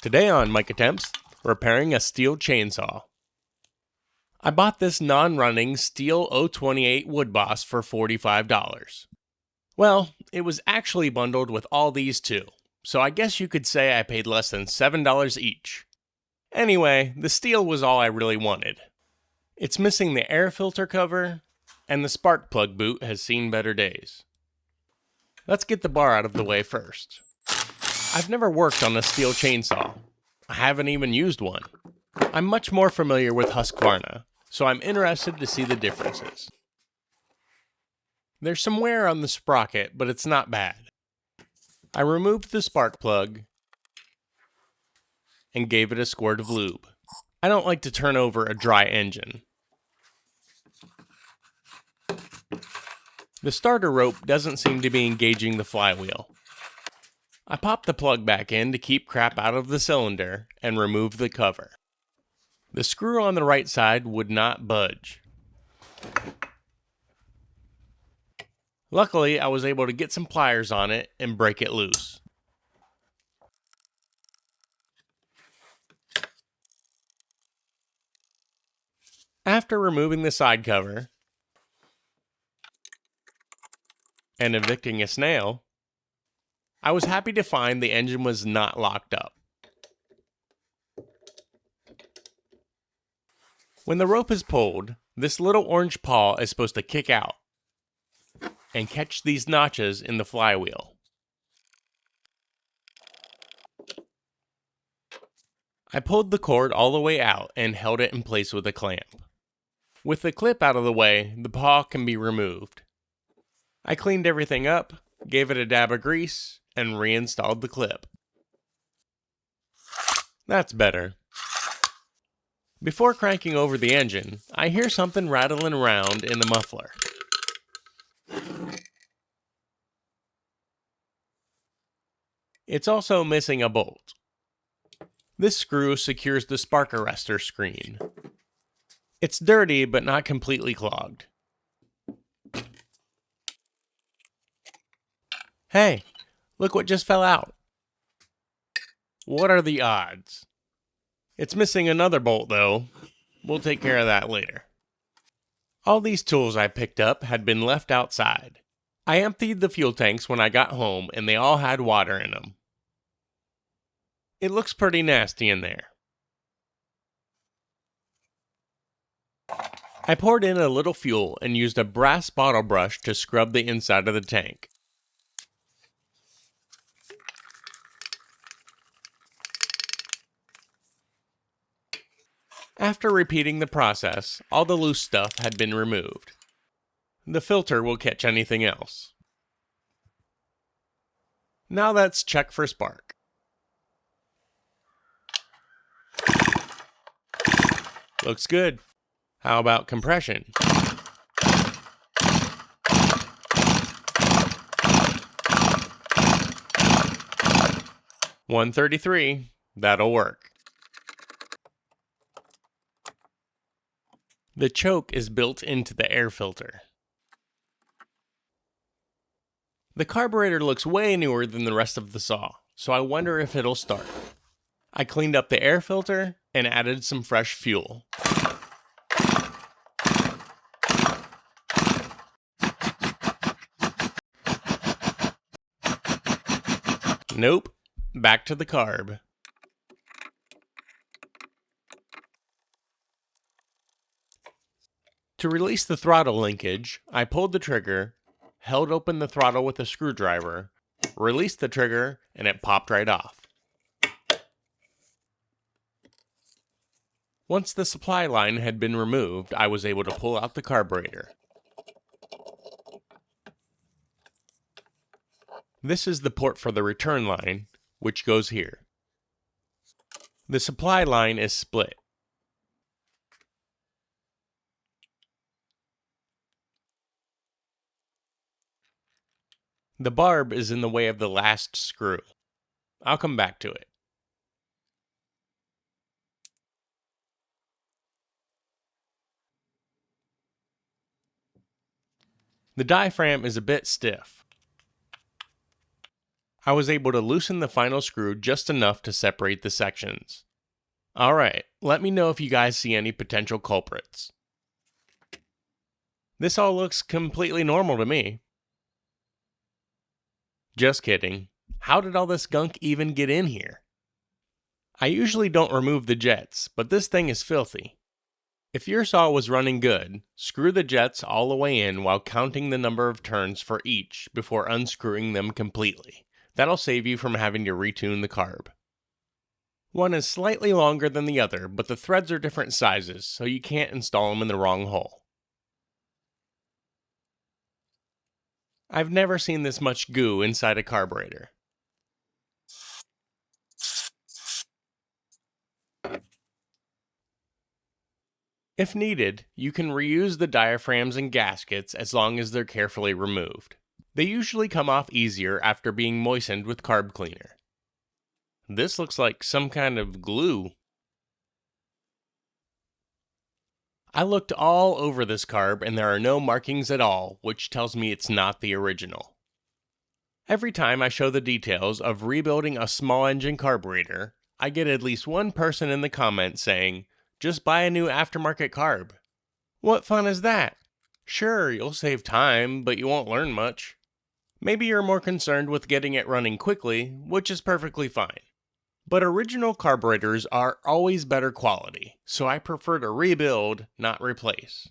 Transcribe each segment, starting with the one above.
Today on Mike Attempts, repairing a Stihl chainsaw. I bought this non-running Stihl 028 Wood Boss for $45. Well, it was actually bundled with all these too, so I guess you could say I paid less than $7 each. Anyway, the Stihl was all I really wanted. It's missing the air filter cover, and the spark plug boot has seen better days. Let's get the bar out of the way first. I've never worked on a Stihl chainsaw. I haven't even used one. I'm much more familiar with Husqvarna, so I'm interested to see the differences. There's some wear on the sprocket, but it's not bad. I removed the spark plug and gave it a squirt of lube. I don't like to turn over a dry engine. The starter rope doesn't seem to be engaging the flywheel. I popped the plug back in to keep crap out of the cylinder and removed the cover. The screw on the right side would not budge. Luckily, I was able to get some pliers on it and break it loose. After removing the side cover and evicting a snail, I was happy to find the engine was not locked up. When the rope is pulled, this little orange paw is supposed to kick out and catch these notches in the flywheel. I pulled the cord all the way out and held it in place with a clamp. With the clip out of the way, the paw can be removed. I cleaned everything up, gave it a dab of grease, and reinstalled the clip. That's better. Before cranking over the engine, I hear something rattling around in the muffler. It's also missing a bolt. This screw secures the spark arrestor screen. It's dirty but not completely clogged. Hey, look what just fell out. What are the odds? It's missing another bolt though. We'll take care of that later. All these tools I picked up had been left outside. I emptied the fuel tanks when I got home and they all had water in them. It looks pretty nasty in there. I poured in a little fuel and used a brass bottle brush to scrub the inside of the tank. After repeating the process, all the loose stuff had been removed. The filter will catch anything else. Now let's check for spark. Looks good. How about compression? $133. That'll work. The choke is built into the air filter. The carburetor looks way newer than the rest of the saw, so I wonder if it'll start. I cleaned up the air filter and added some fresh fuel. Nope, back to the carb. To release the throttle linkage, I pulled the trigger, held open the throttle with a screwdriver, released the trigger, and it popped right off. Once the supply line had been removed, I was able to pull out the carburetor. This is the port for the return line, which goes here. The supply line is split. The barb is in the way of the last screw. I'll come back to it. The diaphragm is a bit stiff. I was able to loosen the final screw just enough to separate the sections. Alright, let me know if you guys see any potential culprits. This all looks completely normal to me. Just kidding. How did all this gunk even get in here? I usually don't remove the jets, but this thing is filthy. If your saw was running good, screw the jets all the way in while counting the number of turns for each before unscrewing them completely. That'll save you from having to retune the carb. One is slightly longer than the other, but the threads are different sizes, so you can't install them in the wrong hole. I've never seen this much goo inside a carburetor. If needed, you can reuse the diaphragms and gaskets as long as they're carefully removed. They usually come off easier after being moistened with carb cleaner. This looks like some kind of glue. I looked all over this carb and there are no markings at all, which tells me it's not the original. Every time I show the details of rebuilding a small engine carburetor, I get at least one person in the comments saying, "Just buy a new aftermarket carb." What fun is that? Sure, you'll save time, but you won't learn much. Maybe you're more concerned with getting it running quickly, which is perfectly fine. But original carburetors are always better quality, so I prefer to rebuild, not replace.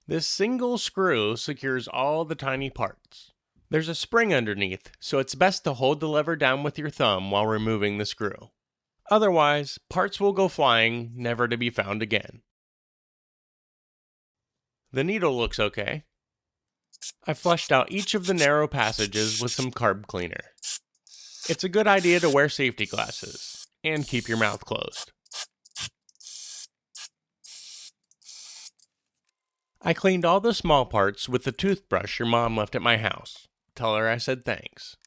This single screw secures all the tiny parts. There's a spring underneath, so it's best to hold the lever down with your thumb while removing the screw. Otherwise, parts will go flying, never to be found again. The needle looks okay. I flushed out each of the narrow passages with some carb cleaner. It's a good idea to wear safety glasses, and keep your mouth closed. I cleaned all the small parts with the toothbrush your mom left at my house. Tell her I said thanks.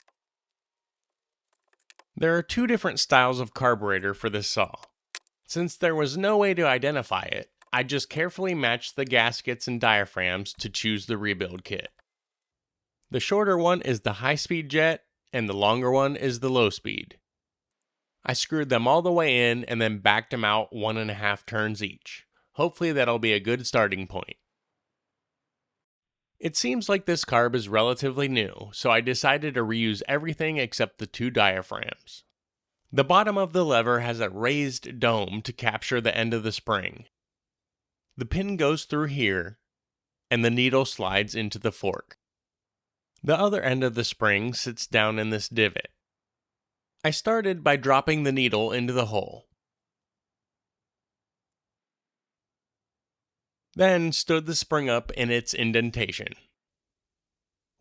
There are two different styles of carburetor for this saw. Since there was no way to identify it, I just carefully matched the gaskets and diaphragms to choose the rebuild kit. The shorter one is the high-speed jet, and the longer one is the low-speed. I screwed them all the way in and then backed them out 1.5 turns each. Hopefully that'll be a good starting point. It seems like this carb is relatively new, so I decided to reuse everything except the two diaphragms. The bottom of the lever has a raised dome to capture the end of the spring. The pin goes through here, and the needle slides into the fork. The other end of the spring sits down in this divot. I started by dropping the needle into the hole. Then stood the spring up in its indentation.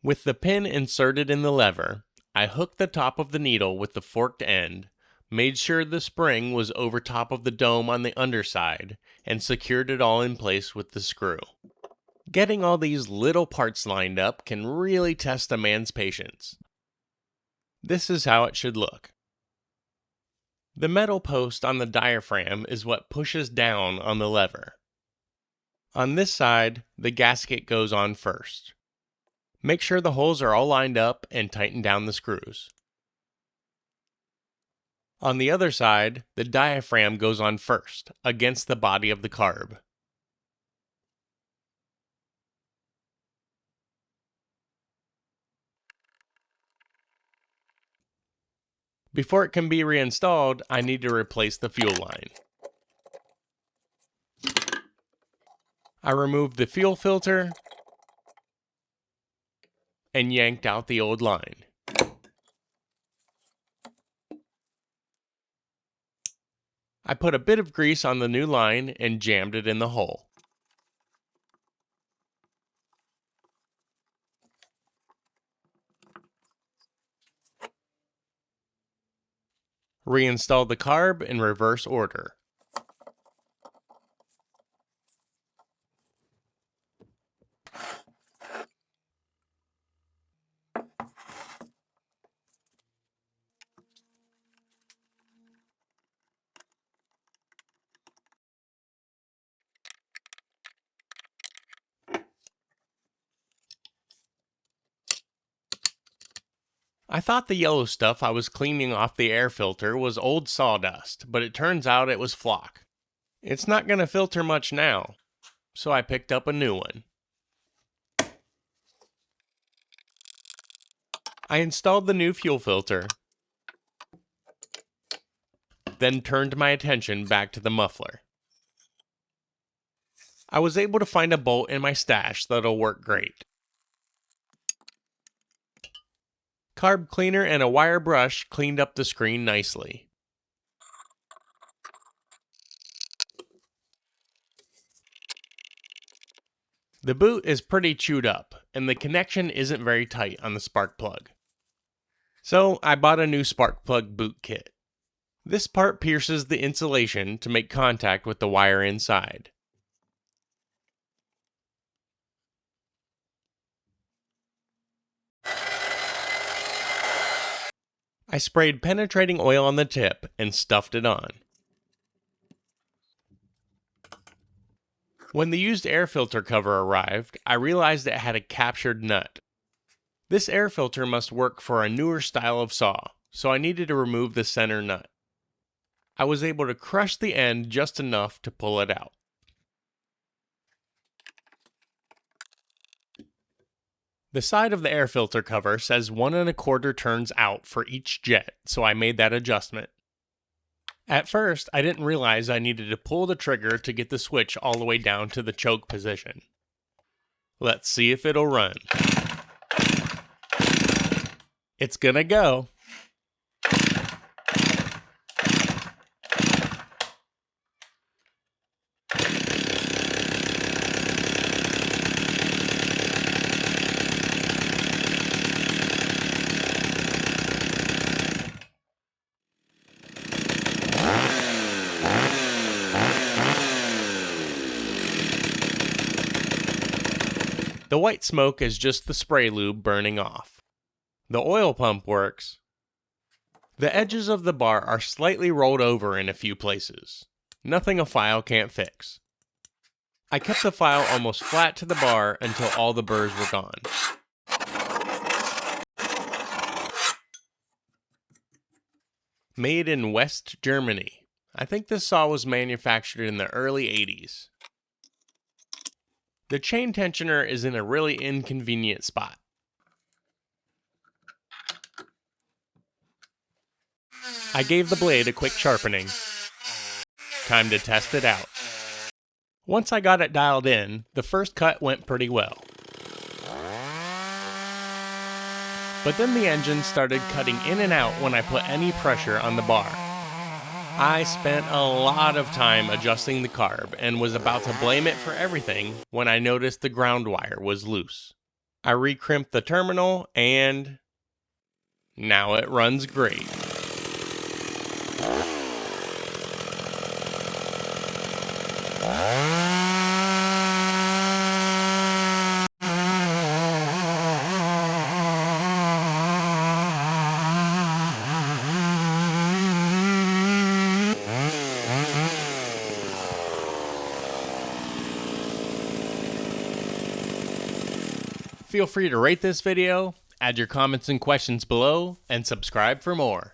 With the pin inserted in the lever, I hooked the top of the needle with the forked end, made sure the spring was over top of the dome on the underside, and secured it all in place with the screw. Getting all these little parts lined up can really test a man's patience. This is how it should look. The metal post on the diaphragm is what pushes down on the lever. On this side, the gasket goes on first. Make sure the holes are all lined up and tighten down the screws. On the other side, the diaphragm goes on first, against the body of the carb. Before it can be reinstalled, I need to replace the fuel line. I removed the fuel filter and yanked out the old line. I put a bit of grease on the new line and jammed it in the hole. Reinstalled the carb in reverse order. I thought the yellow stuff I was cleaning off the air filter was old sawdust, but it turns out it was flock. It's not going to filter much now, so I picked up a new one. I installed the new fuel filter, then turned my attention back to the muffler. I was able to find a bolt in my stash that'll work great. Carb cleaner and a wire brush cleaned up the screen nicely. The boot is pretty chewed up, and the connection isn't very tight on the spark plug. So I bought a new spark plug boot kit. This part pierces the insulation to make contact with the wire inside. I sprayed penetrating oil on the tip and stuffed it on. When the used air filter cover arrived, I realized it had a captured nut. This air filter must work for a newer style of saw, so I needed to remove the center nut. I was able to crush the end just enough to pull it out. The side of the air filter cover says 1 1/4 turns out for each jet, so I made that adjustment. At first, I didn't realize I needed to pull the trigger to get the switch all the way down to the choke position. Let's see if it'll run. It's gonna go. The white smoke is just the spray lube burning off. The oil pump works. The edges of the bar are slightly rolled over in a few places. Nothing a file can't fix. I kept the file almost flat to the bar until all the burrs were gone. Made in West Germany. I think this saw was manufactured in the early 80s. The chain tensioner is in a really inconvenient spot. I gave the blade a quick sharpening. Time to test it out. Once I got it dialed in, the first cut went pretty well. But then the engine started cutting in and out when I put any pressure on the bar. I spent a lot of time adjusting the carb and was about to blame it for everything when I noticed the ground wire was loose. I recrimped the terminal and now it runs great. Feel free to rate this video, add your comments and questions below, and subscribe for more.